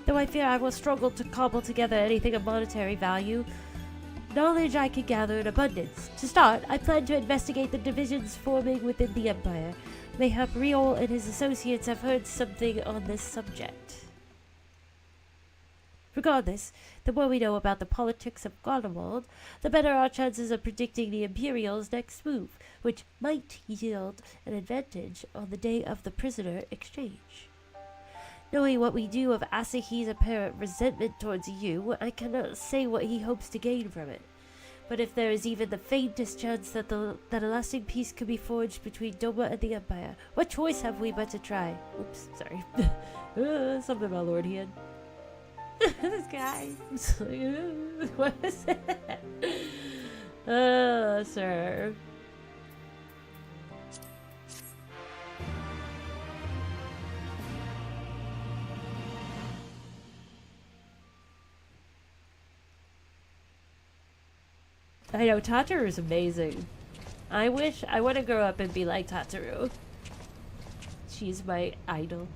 Though I fear I will struggle to cobble together anything of monetary value, knowledge I can gather in abundance. To start, I plan to investigate the divisions forming within the Empire. Mayhap Riol and his associates have heard something on this subject. Regardless, the more we know about the politics of Garlemald, the better our chances of predicting the Imperial's next move, which might yield an advantage on the day of the prisoner exchange. Knowing what we do of Asahi's apparent resentment towards you, I cannot say what he hopes to gain from it. But if there is even the faintest chance that a lasting peace could be forged between Doma and the Empire, what choice have we but to try? Oops, sorry. Something about Lord Hien. This guy. What is that? Sir. I know, Tataru is amazing. I wish I want to grow up and be like Tataru. She's my idol.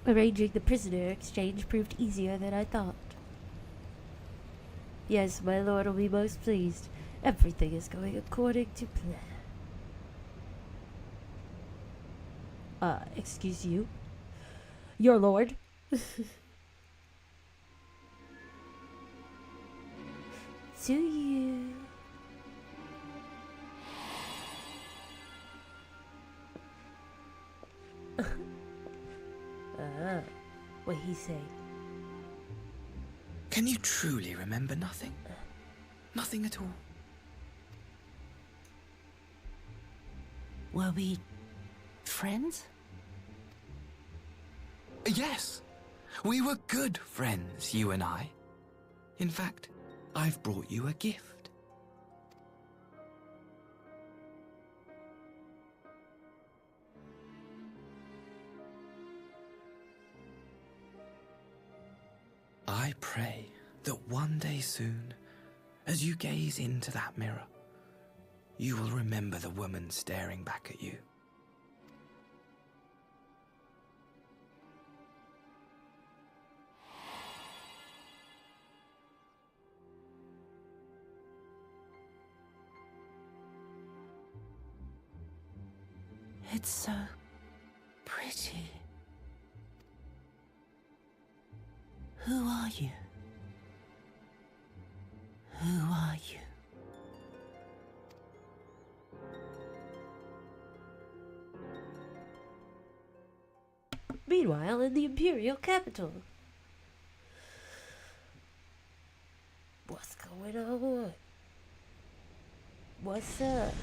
Arranging the prisoner exchange proved easier than I thought. Yes, my lord will be most pleased. Everything is going according to plan. Excuse you? Your lord? To you. What he say? Can you truly remember nothing? Nothing at all? Were we friends? Yes. We were good friends, you and I. In fact, I've brought you a gift. I pray that one day soon, as you gaze into that mirror, you will remember the woman staring back at you. It's so pretty. Who are you? Who are you? Meanwhile, in the Imperial capital. What's going on? What's up?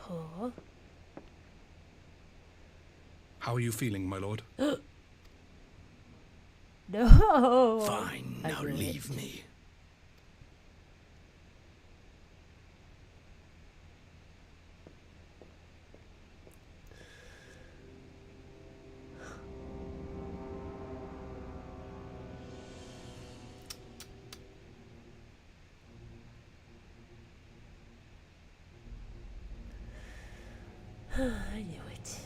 Huh? How are you feeling, my lord? No! Fine, now leave me. I knew it.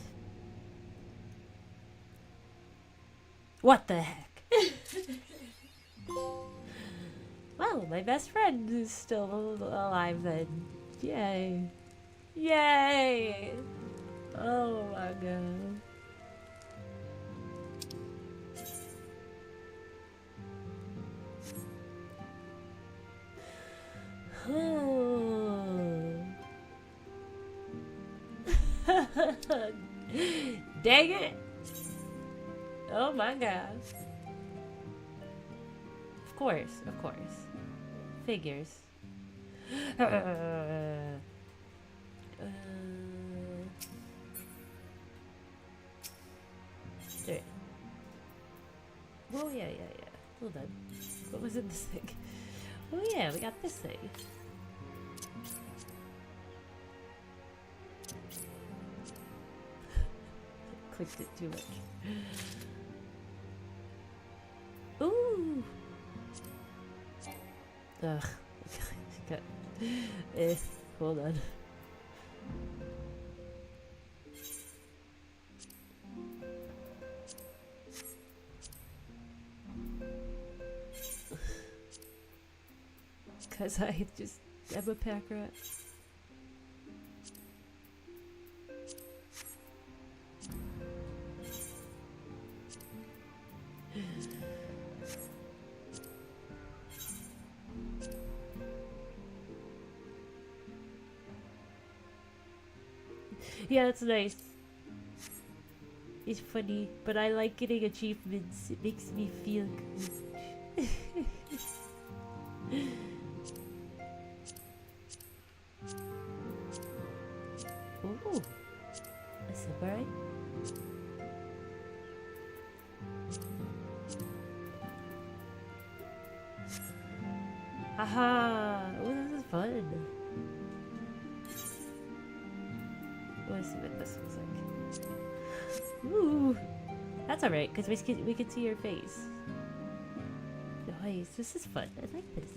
What the heck? Well, my best friend is still alive then. Yay. Yay! Oh my god. Dang it! Oh my god. Of course, of course. Figures. There. Oh yeah. Hold on. What was in this thing? Oh yeah, we got this thing. Clicked it too much. Ooh! Ugh. Hold on. Because I just am a pack rat. Yeah, it's nice. It's funny, but I like getting achievements. It makes me feel good. Ooh, that's alright. Haha! Oh, this is fun. Let's see what this looks like. Ooh, that's alright because we can see your face. Nice, this is fun. I like this.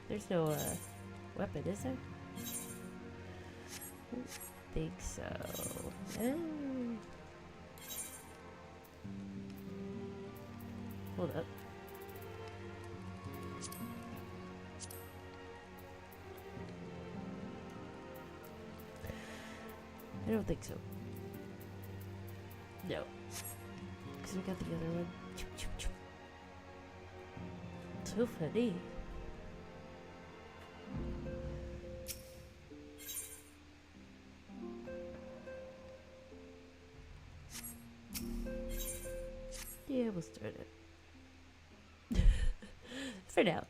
There's no weapon, is there? I don't think so. Hold up. I don't think so. No. Because we got the other one. So funny. Yeah, we'll start it. For now.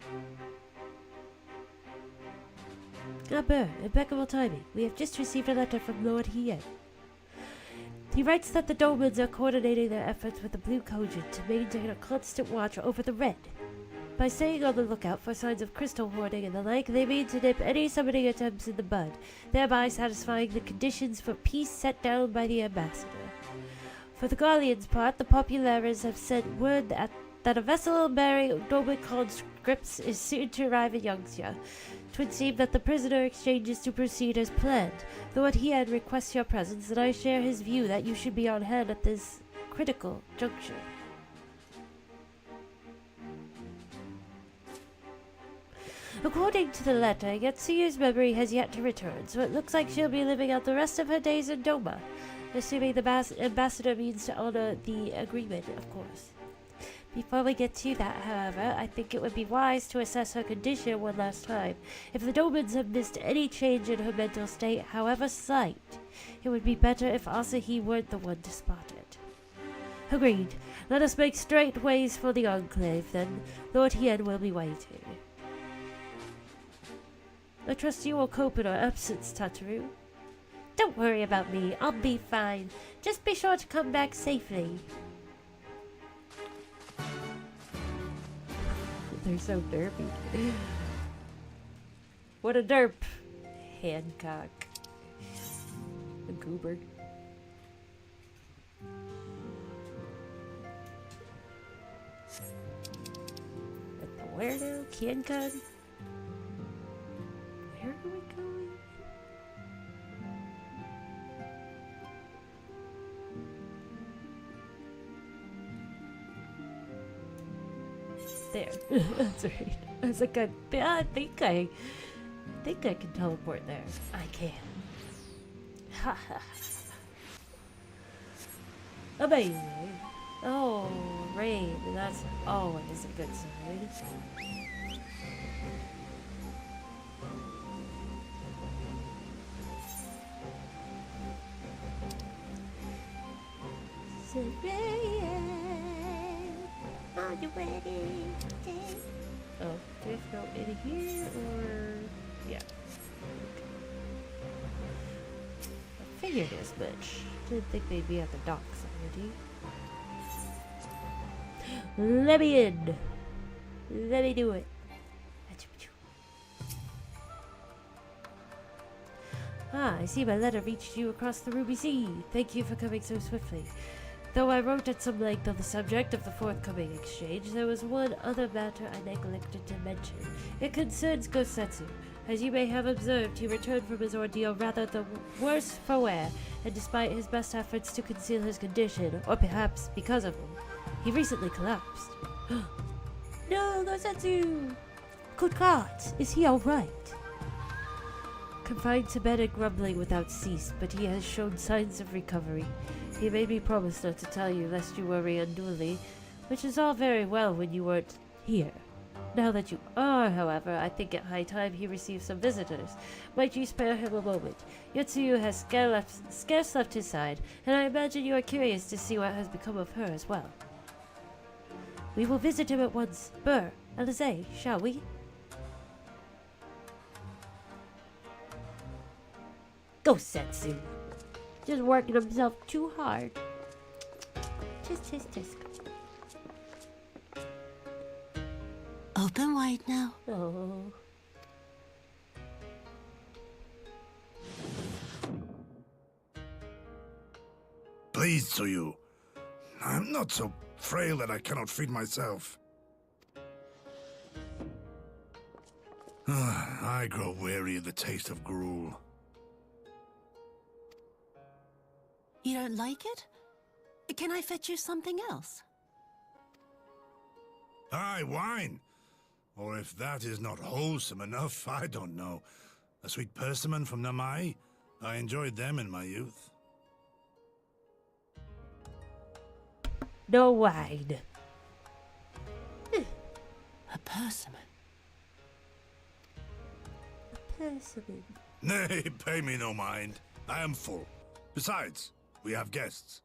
Burr, impeccable timing. We have just received a letter from Lord Hien. He writes that the Domans are coordinating their efforts with the Blue Cogent to maintain a constant watch over the Red. By staying on the lookout for signs of crystal hoarding and the like, they mean to nip any summoning attempts in the bud, thereby satisfying the conditions for peace set down by the ambassador. For the Guardian's part, the Populares have sent word that a vessel bearing Doman conscripts is soon to arrive in Yangxia. 'Twould seem that the prisoner exchange is to proceed as planned. Lord Hien requests your presence, and I share his view that you should be on hand at this critical juncture. According to the letter, Yatsuya's memory has yet to return, so it looks like she'll be living out the rest of her days in Doma, assuming the ambassador means to honor the agreement, of course. Before we get to that, however, I think it would be wise to assess her condition one last time. If the Domans have missed any change in her mental state, however slight, it would be better if Asahi weren't the one to spot it. Agreed. Let us make straight ways for the Enclave, then. Lord Hien will be waiting. I trust you will cope in our absence, Tataru. Don't worry about me. I'll be fine. Just be sure to come back safely. They're so derpy. What a derp. Hancock. A goober. At the where now? Hancock? Where are we going? There. That's right. I was like, I think I can teleport there. I can. Ha ha. Amazing. Oh, rain. That's always a good sign. On your wedding day. Oh, do we have to go in here or yeah? I figured as much. Didn't think they'd be at the docks already. Let me in. Let me do it. Ah, I see my letter reached you across the Ruby Sea. Thank you for coming so swiftly. Though I wrote at some length on the subject of the forthcoming exchange, there was one other matter I neglected to mention. It concerns Gosetsu. As you may have observed, he returned from his ordeal rather the worse for wear, and despite his best efforts to conceal his condition, or perhaps because of them, he recently collapsed. No, Gosetsu! Good God, is he alright? Confined to bed and grumbling without cease, but he has shown signs of recovery. He made me promise not to tell you lest you worry unduly, which is all very well when you weren't here. Now that you are, however, I think it high time he receives some visitors. Might you spare him a moment? Yotsuyu has scarce left his side, and I imagine you are curious to see what has become of her as well. We will visit him at once. Burr, Alize, shall we? Gosetsu. Just working himself too hard. Tisk. Open wide now. Oh. Please, Tsuyu. I'm not so frail that I cannot feed myself. I grow weary of the taste of gruel. You don't like it? Can I fetch you something else? Aye, wine. Or if that is not wholesome enough, I don't know. A sweet persimmon from Namai? I enjoyed them in my youth. No wine. A persimmon. A persimmon. Nay, pay me no mind. I am full. Besides, we have guests.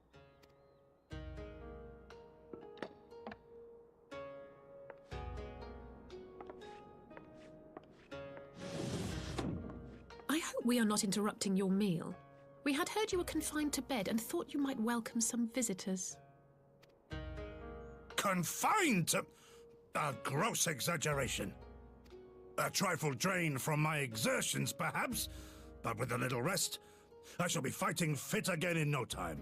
I hope we are not interrupting your meal. We had heard you were confined to bed and thought you might welcome some visitors. Confined to... a gross exaggeration. A trifle drained from my exertions, perhaps, but with a little rest, I shall be fighting fit again in no time.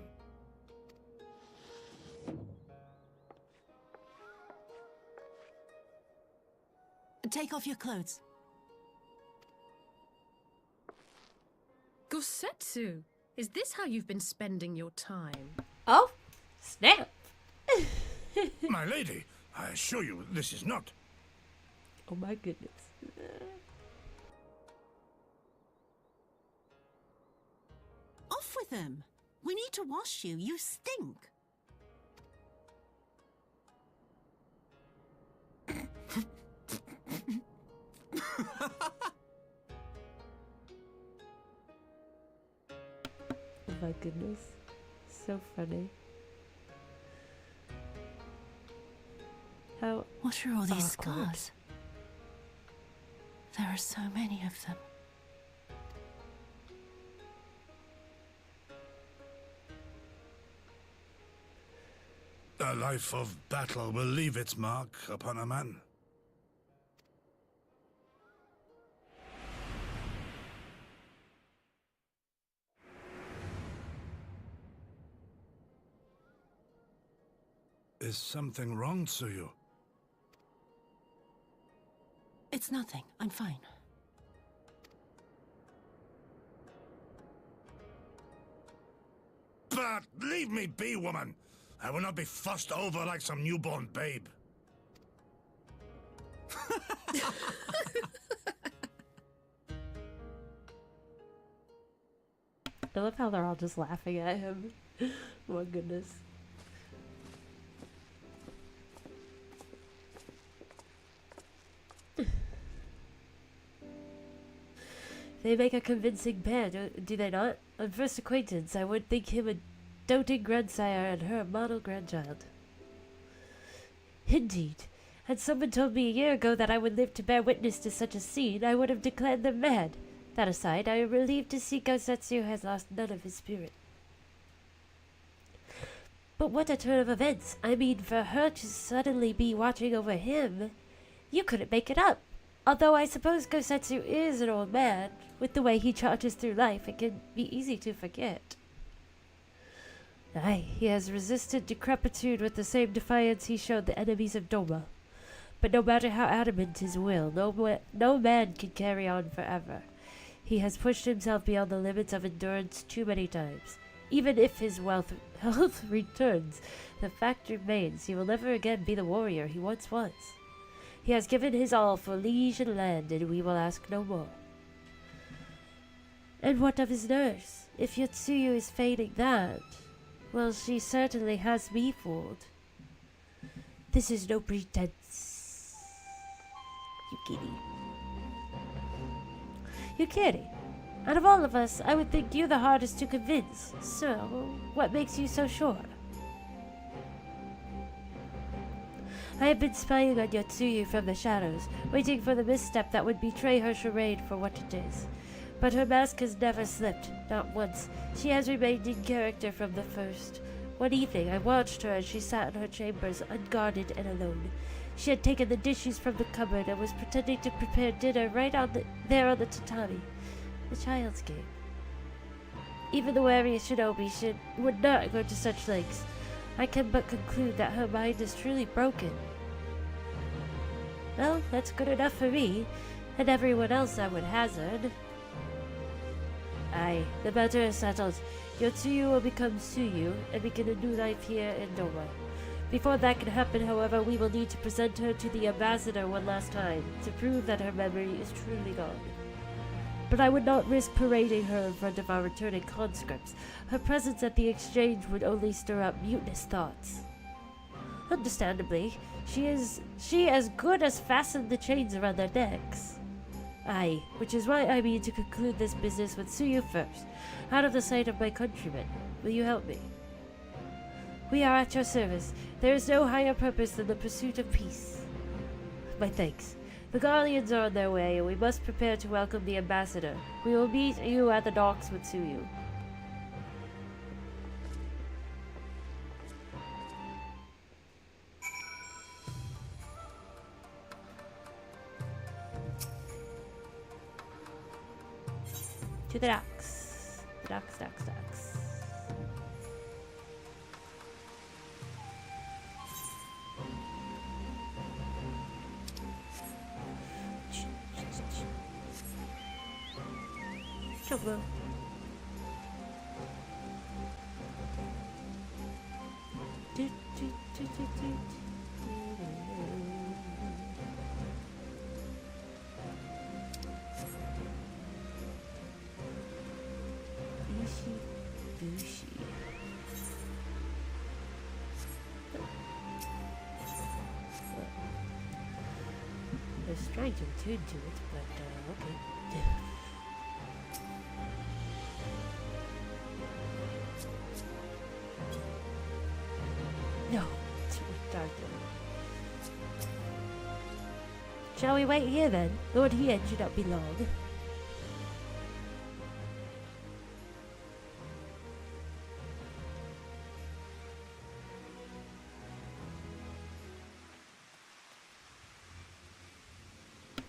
Take off your clothes. Gosetsu, is this how you've been spending your time? Oh, snap! My lady, I assure you this is not. Oh my goodness. Off with them. We need to wash you. You stink. Oh my goodness. So funny. How What are all these awkward. scars? There are so many of them. A life of battle will leave its mark upon a man. Is something wrong, Tsuyu? It's nothing. I'm fine. But leave me be, woman! I will not be fussed over like some newborn babe. I love how they're all just laughing at him. Oh my goodness. They make a convincing pair, do they not? On first acquaintance, I would think him a doting grandsire and her model grandchild. Indeed. Had someone told me a year ago that I would live to bear witness to such a scene, I would have declared them mad. That aside, I am relieved to see Gosetsu has lost none of his spirit. But what a turn of events! I mean, for her to suddenly be watching over him, you couldn't make it up. Although I suppose Gosetsu is an old man, with the way he charges through life, it can be easy to forget. Aye, he has resisted decrepitude with the same defiance he showed the enemies of Doma. But no matter how adamant his will, no man can carry on forever. He has pushed himself beyond the limits of endurance too many times. Even if his health returns, the fact remains he will never again be the warrior he once was. He has given his all for liege and land, and we will ask no more. And what of his nurse? If Yotsuyu is feigning that, well, she certainly has me fooled. This is no pretense. Yukiri. Yukiri, out of all of us, I would think you the hardest to convince. So, what makes you so sure? I have been spying on Yotsuyu from the shadows, waiting for the misstep that would betray her charade for what it is. But her mask has never slipped, not once. She has remained in character from the first. One evening, I watched her as she sat in her chambers, unguarded and alone. She had taken the dishes from the cupboard and was pretending to prepare dinner right there on the tatami. The child's game. Even the wary shinobi would not go to such lengths. I can but conclude that her mind is truly broken. Well, that's good enough for me, and everyone else I would hazard. Aye, the matter is settled. Yotsuyu will become Tsuyu and begin a new life here in Doma. Before that can happen, however, we will need to present her to the ambassador one last time to prove that her memory is truly gone. But I would not risk parading her in front of our returning conscripts. Her presence at the exchange would only stir up mutinous thoughts. Understandably, she as good as fastened the chains around their necks. Aye, which is why I mean to conclude this business with Tsuyu first, out of the sight of my countrymen. Will you help me? We are at your service. There is no higher purpose than the pursuit of peace. My thanks. The Guardians are on their way, and we must prepare to welcome the ambassador. We will meet you at the docks with Tsuyu. To the docks. The docks. Trouble. I was trying to attune to it, but okay. No, it's dark. Shall we wait here then? Lord Hien should not be long.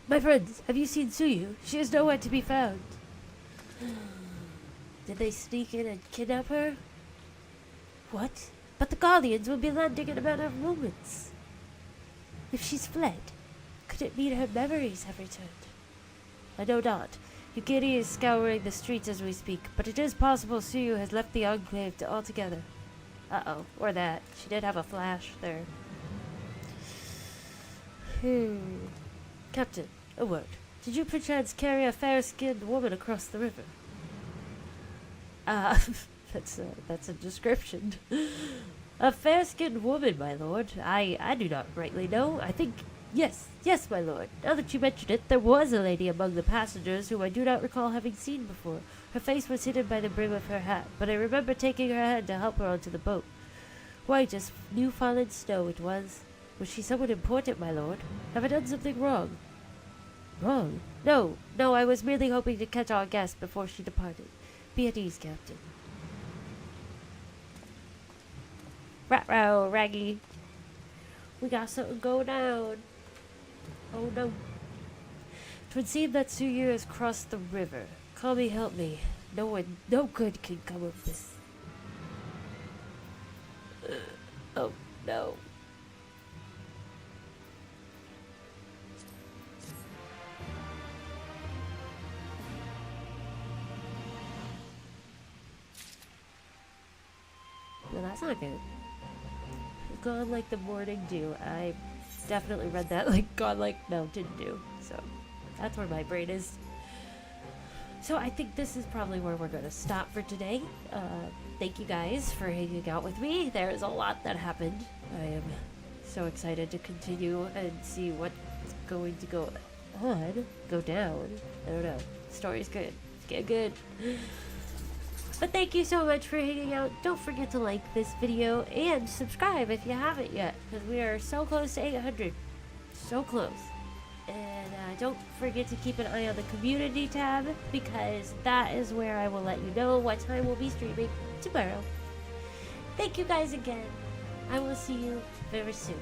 My friends, have you seen Tsuyu? She is nowhere to be found. Did they sneak in and kidnap her? What? But the Guardians will be landing in a matter of moments. If she's fled, could it mean her memories have returned? I know not. Yukiri is scouring the streets as we speak, but it is possible Tsuyu has left the Enclave altogether. Uh-oh, or that. She did have a flash there. Captain, a word. Did you perchance carry a fair-skinned woman across the river? That's a description. A fair-skinned woman, my lord. I do not rightly know. I think Yes, yes, my lord. Now that you mention it, there was a lady among the passengers whom I do not recall having seen before. Her face was hidden by the brim of her hat, but I remember taking her hand to help her onto the boat. White as new-fallen snow it was. Was she someone important, my lord? Have I done something wrong? Wrong? No, I was merely hoping to catch our guest before she departed. Be at ease, Captain. Rat-row, Raggy. We got something going down. Oh no. 'Twould seem that Tsuyu has crossed the river. Kami, help me. No good can come of this. Oh no. No, that's not good. Gone like the morning dew. I definitely read that like gone like mountain dew. So that's where my brain is. So I think this is probably where we're going to stop for today. Thank you guys for hanging out with me. There is a lot that happened. I am so excited to continue and see what's going to go on, go down. I don't know. The story's good. It's getting good. But thank you so much for hanging out. Don't forget to like this video and subscribe if you haven't yet, because we are so close to 800. So close. And don't forget to keep an eye on the community tab, because that is where I will let you know what time we'll be streaming tomorrow. Thank you guys again. I will see you very soon.